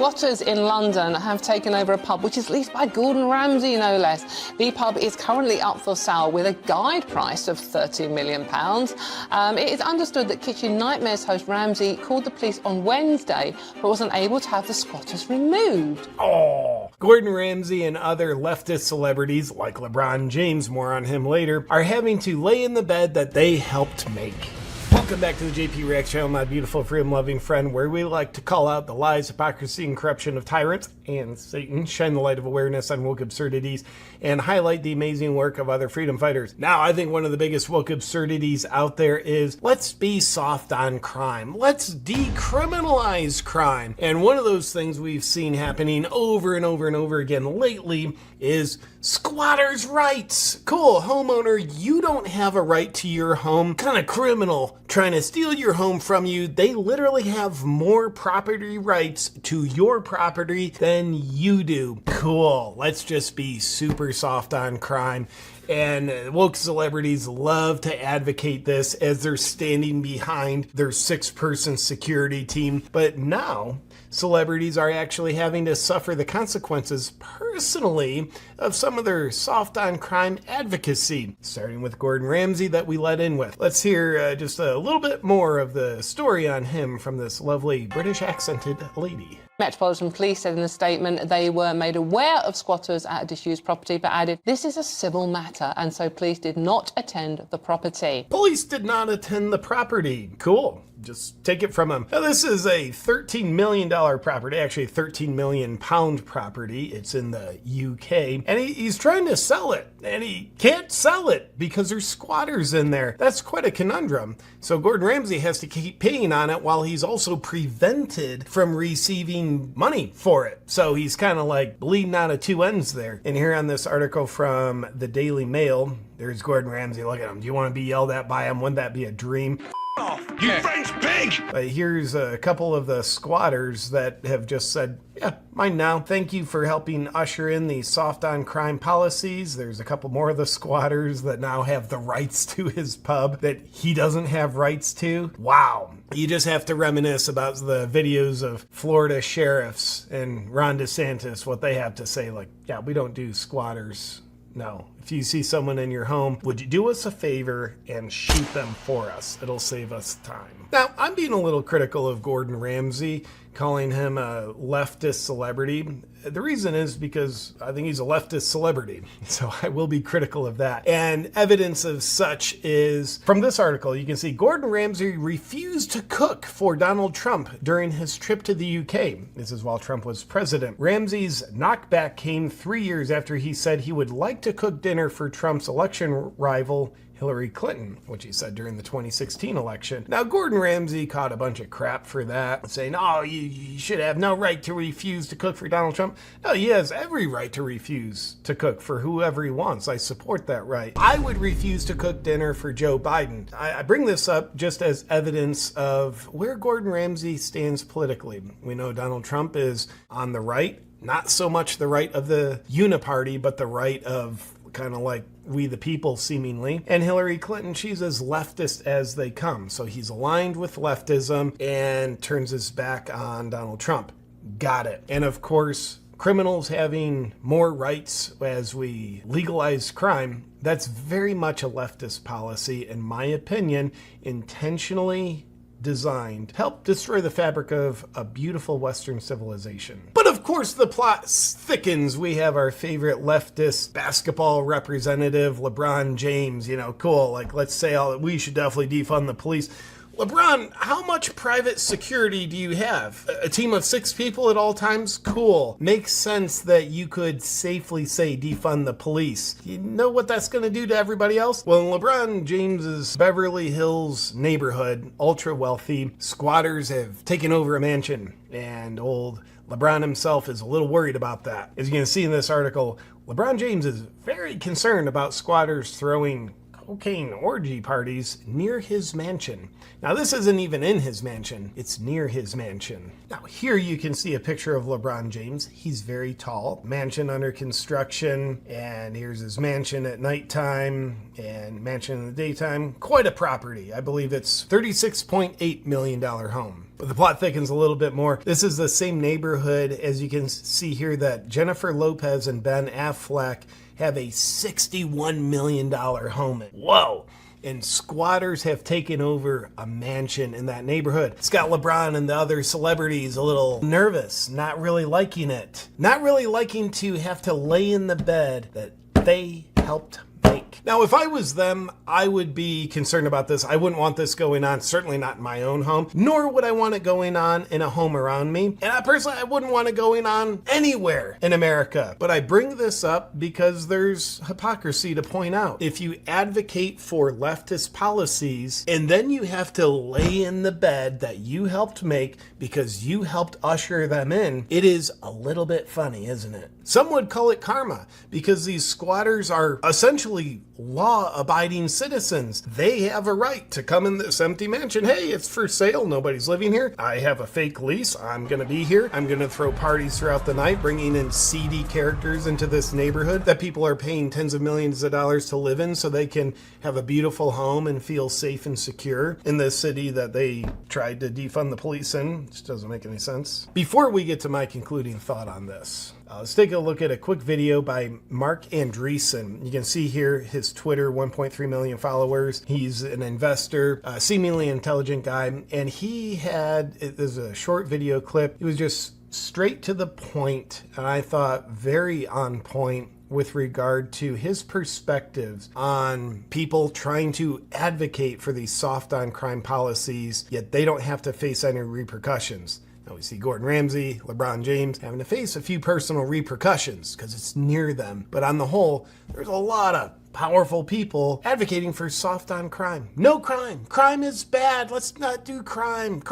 Squatters in London have taken over a pub which is leased by Gordon Ramsay, no less. The pub is currently up for sale with a guide price of £30 million. It is understood that Kitchen Nightmares host Ramsay called the police on Wednesday but wasn't able to have the squatters removed. Oh, Gordon Ramsay and other leftist celebrities, like LeBron James, more on him later, are having to lay in the bed that they helped make. Welcome back to the JP Reacts channel, my beautiful freedom-loving friend, where we like to call out the lies, hypocrisy, and corruption of tyrants and Satan, shine the light of awareness on woke absurdities, and highlight the amazing work of other freedom fighters. Now, I think one of the biggest woke absurdities out there is, let's be soft on crime. Let's decriminalize crime. And one of those things we've seen happening over and over and over again lately is squatters' rights. Cool, homeowner, you don't have a right to your home. Kind of criminal trying to steal your home from you. They literally have more property rights to your property than you do. Cool, let's just be super soft on crime. And woke celebrities love to advocate this as they're standing behind their 6-person security team. But now, celebrities are actually having to suffer the consequences personally of some of their soft on crime advocacy, starting with Gordon Ramsay that we let in with. Let's hear just a little bit more of the story on him from this lovely British accented lady. Metropolitan Police said in a statement they were made aware of squatters at a disused property, but added, this is a civil matter, and so police did not attend the property. Police did not attend the property. Cool. Just take it from him. Now, this is a $13 million property, actually a £13 million property. It's in the UK, and he's trying to sell it, and he can't sell it because there's squatters in there. That's quite a conundrum. So Gordon Ramsay has to keep paying on it while he's also prevented from receiving money for it. So he's kind of like bleeding out of two ends there. And here on this article from the Daily Mail, there's Gordon Ramsay. Look at him. Do you want to be yelled at by him? Wouldn't that be a dream? You French pig! Here's a couple of the squatters that have just said, yeah, mine now. Thank you for helping usher in the soft on crime policies. There's a couple more of the squatters that now have the rights to his pub that he doesn't have rights to. Wow. You just have to reminisce about the videos of Florida sheriffs and Ron DeSantis, what they have to say, like, yeah, we don't do squatters. No. If you see someone in your home, would you do us a favor and shoot them for us? It'll save us time. Now, I'm being a little critical of Gordon Ramsay, calling him a leftist celebrity. The reason is because I think he's a leftist celebrity, so I will be critical of that. And evidence of such is, from this article, you can see Gordon Ramsay refused to cook for Donald Trump during his trip to the UK. This is while Trump was president. Ramsay's knockback came 3 years after he said he would like to cook dinner for Trump's election rival, Hillary Clinton, which he said during the 2016 election. Now, Gordon Ramsay caught a bunch of crap for that, saying, oh, you should have no right to refuse to cook for Donald Trump. No, he has every right to refuse to cook for whoever he wants. I support that right. I would refuse to cook dinner for Joe Biden. I bring this up just as evidence of where Gordon Ramsay stands politically. We know Donald Trump is on the right, not so much the right of the uniparty, but the right of kind of like we the people, seemingly. And Hillary Clinton, she's as leftist as they come. So he's aligned with leftism and turns his back on Donald Trump. Got it. And of course, criminals having more rights as we legalize crime, that's very much a leftist policy, in my opinion, intentionally designed to help destroy the fabric of a beautiful Western civilization. But of course, the plot thickens. We have our favorite leftist basketball representative, LeBron James. You know, cool. Like, let's say we should definitely defund the police. LeBron, how much private security do you have? A team of 6 people at all times? Cool. Makes sense that you could safely say defund the police. You know what that's going to do to everybody else? Well, in LeBron James's Beverly Hills neighborhood, ultra wealthy, squatters have taken over a mansion, and old LeBron himself is a little worried about that. As you can see in this article, LeBron James is very concerned about squatters throwing cocaine orgy parties near his mansion. Now, this isn't even in his mansion, it's near his mansion. Now, here you can see a picture of LeBron James. He's very tall, mansion under construction, and here's his mansion at nighttime and mansion in the daytime. Quite a property. I believe it's $36.8 million home. But the plot thickens a little bit more. This is the same neighborhood, as you can see here, that Jennifer Lopez and Ben Affleck have a $61 million home in. Whoa! And squatters have taken over a mansion in that neighborhood. Scott LeBron and the other celebrities a little nervous, not really liking it. Not really liking to have to lay in the bed that they helped make. Now, if I was them, I would be concerned about this. I wouldn't want this going on, certainly not in my own home, nor would I want it going on in a home around me. And I wouldn't want it going on anywhere in America. But I bring this up because there's hypocrisy to point out. If you advocate for leftist policies and then you have to lay in the bed that you helped make because you helped usher them in, it is a little bit funny, isn't it? Some would call it karma because these squatters are essentially law-abiding citizens. They have a right to come in this empty mansion. Hey, it's for sale. Nobody's living here. I have a fake lease. I'm going to be here. I'm going to throw parties throughout the night, bringing in seedy characters into this neighborhood that people are paying tens of millions of dollars to live in so they can have a beautiful home and feel safe and secure in this city that they tried to defund the police in, which doesn't make any sense. Before we get to my concluding thought on this, let's take a look at a quick video by Mark Andreessen. You can see here his Twitter, 1.3 million followers. He's an investor, a seemingly intelligent guy, and there's a short video clip. It was just straight to the point, and I thought very on point with regard to his perspectives on people trying to advocate for these soft on crime policies, yet they don't have to face any repercussions. Now we see Gordon Ramsay, LeBron James having to face a few personal repercussions because it's near them. But on the whole, there's a lot of powerful people advocating for soft on crime. No crime. Crime is bad. Let's not do crime.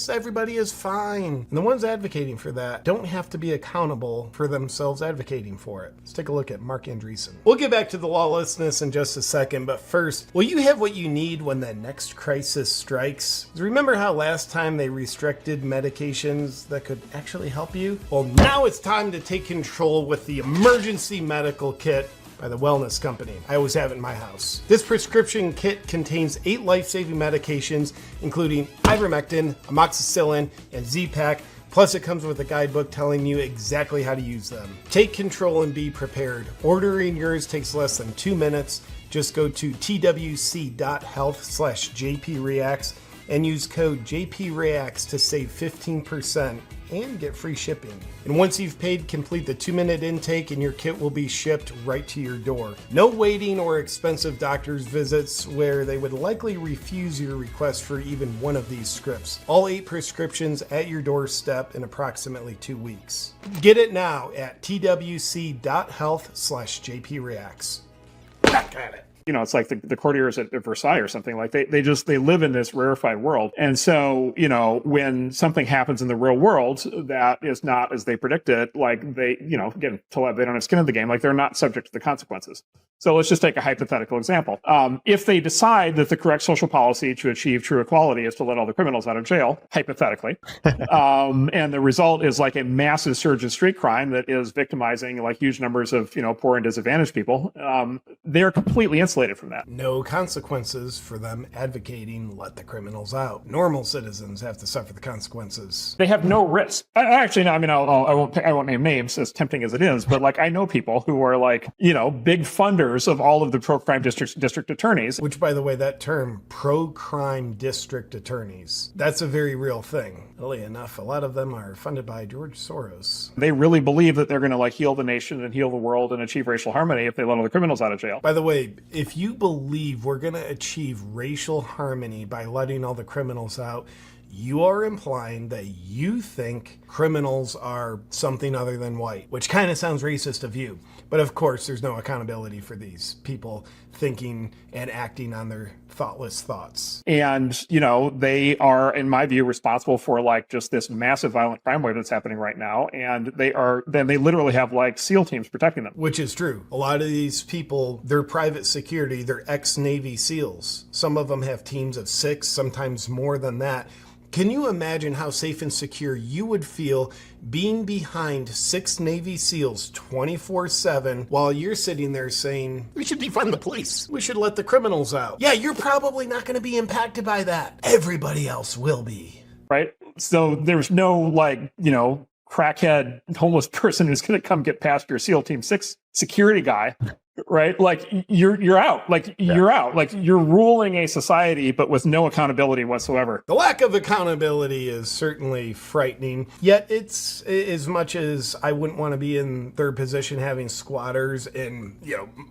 Everybody is fine. And the ones advocating for that don't have to be accountable for themselves advocating for it. Let's take a look at Mark Andreessen. We'll get back to the lawlessness in just a second, but first, will you have what you need when the next crisis strikes? Remember how last time they restricted medications that could actually help you? Well, now it's time to take control with the emergency medical kit by the Wellness Company. I always have it in my house. This prescription kit contains 8 life-saving medications, including ivermectin, amoxicillin, and Z-Pak. Plus, it comes with a guidebook telling you exactly how to use them. Take control and be prepared. Ordering yours takes less than 2 minutes. Just go to twc.health/jpreacts and use code JPREACTS to save 15% and get free shipping. And once you've paid, complete the 2-minute intake and your kit will be shipped right to your door. No waiting or expensive doctor's visits where they would likely refuse your request for even one of these scripts. All 8 prescriptions at your doorstep in approximately 2 weeks. Get it now at twc.health/jpreacts. Back at it. You know, it's like the courtiers at Versailles or something. Like they live in this rarefied world. And so, you know, when something happens in the real world that is not as they predicted, like they, you know, again, they don't have skin in the game, like they're not subject to the consequences. So let's just take a hypothetical example. If they decide that the correct social policy to achieve true equality is to let all the criminals out of jail, hypothetically, and the result is like a massive surge in street crime that is victimizing like huge numbers of, you know, poor and disadvantaged people, they're completely insulated from that. No consequences for them advocating let the criminals out. Normal citizens have to suffer the consequences. They have no risk. Actually, no, I mean, I won't name names, as tempting as it is, but like I know people who are like, you know, big funders of all of the pro-crime district attorneys. Which, by the way, that term, pro-crime district attorneys, that's a very real thing. Oddly enough, a lot of them are funded by George Soros. They really believe that they're going to like heal the nation and heal the world and achieve racial harmony if they let all the criminals out of jail. By the way, if you believe we're going to achieve racial harmony by letting all the criminals out, you are implying that you think criminals are something other than white, which kind of sounds racist of you. But of course, there's no accountability for these people thinking and acting on their thoughtless thoughts. And, you know, they are, in my view, responsible for like just this massive violent crime wave that's happening right now. And they literally have like SEAL teams protecting them. Which is true. A lot of these people, they're private security, they're ex-Navy SEALs. Some of them have teams of 6, sometimes more than that. Can you imagine how safe and secure you would feel being behind 6 Navy SEALs 24/7 while you're sitting there saying, we should defund the police, we should let the criminals out? Yeah, you're probably not going to be impacted by that. Everybody else will be. right? So there's no like, crackhead homeless person who's going to come get past your SEAL Team 6 security guy, right? Like you're out. Like you're out. Like you're ruling a society, but with no accountability whatsoever. The lack of accountability is certainly frightening. Yet it's, as much as I wouldn't want to be in their position having squatters in,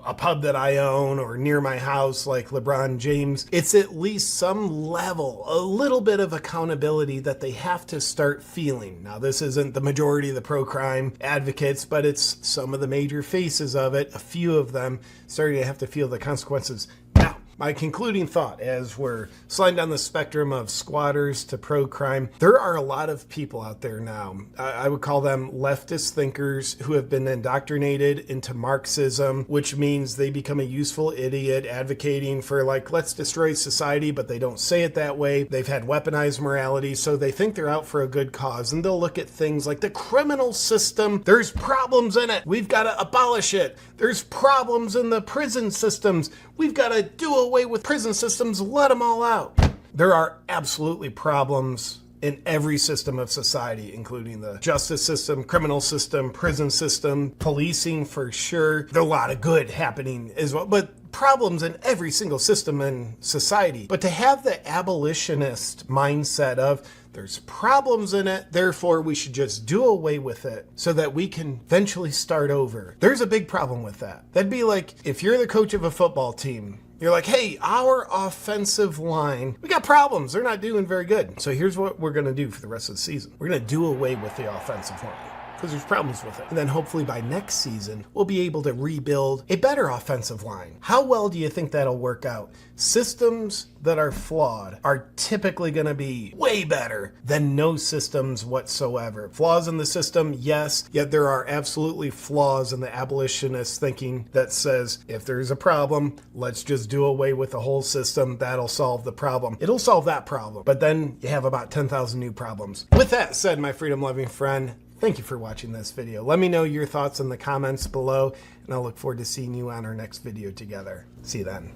a pub that I own or near my house like LeBron James, it's at least some level, a little bit of accountability that they have to start feeling. Now, this isn't the majority of the pro-crime advocates, but it's some of the major faces of it, a few of them starting to have to feel the consequences. Now, my concluding thought as we're sliding down the spectrum of squatters to pro-crime, there are a lot of people out there now, I would call them leftist thinkers, who have been indoctrinated into Marxism, which means they become a useful idiot advocating for like, let's destroy society, but they don't say it that way. They've had weaponized morality, so they think they're out for a good cause, and they'll look at things like the criminal system. There's problems in it. We've got to abolish it. There's problems in the prison systems. We've got to do away with prison systems, let them all out. There are absolutely problems in every system of society, including the justice system, criminal system, prison system, policing for sure. There's a lot of good happening as well, but problems in every single system in society. But to have the abolitionist mindset of, there's problems in it, therefore we should just do away with it so that we can eventually start over. There's a big problem with that. That'd be like if you're the coach of a football team, you're like, hey, our offensive line, we got problems. They're not doing very good. So here's what we're going to do for the rest of the season. We're going to do away with the offensive line because there's problems with it. And then hopefully by next season, we'll be able to rebuild a better offensive line. How well do you think that'll work out? Systems that are flawed are typically going to be way better than no systems whatsoever. Flaws in the system, yes, yet there are absolutely flaws in the abolitionist thinking that says, if there's a problem, let's just do away with the whole system. That'll solve the problem. It'll solve that problem, but then you have about 10,000 new problems. With that said, my freedom-loving friend, thank you for watching this video. Let me know your thoughts in the comments below, and I'll look forward to seeing you on our next video together. See you then.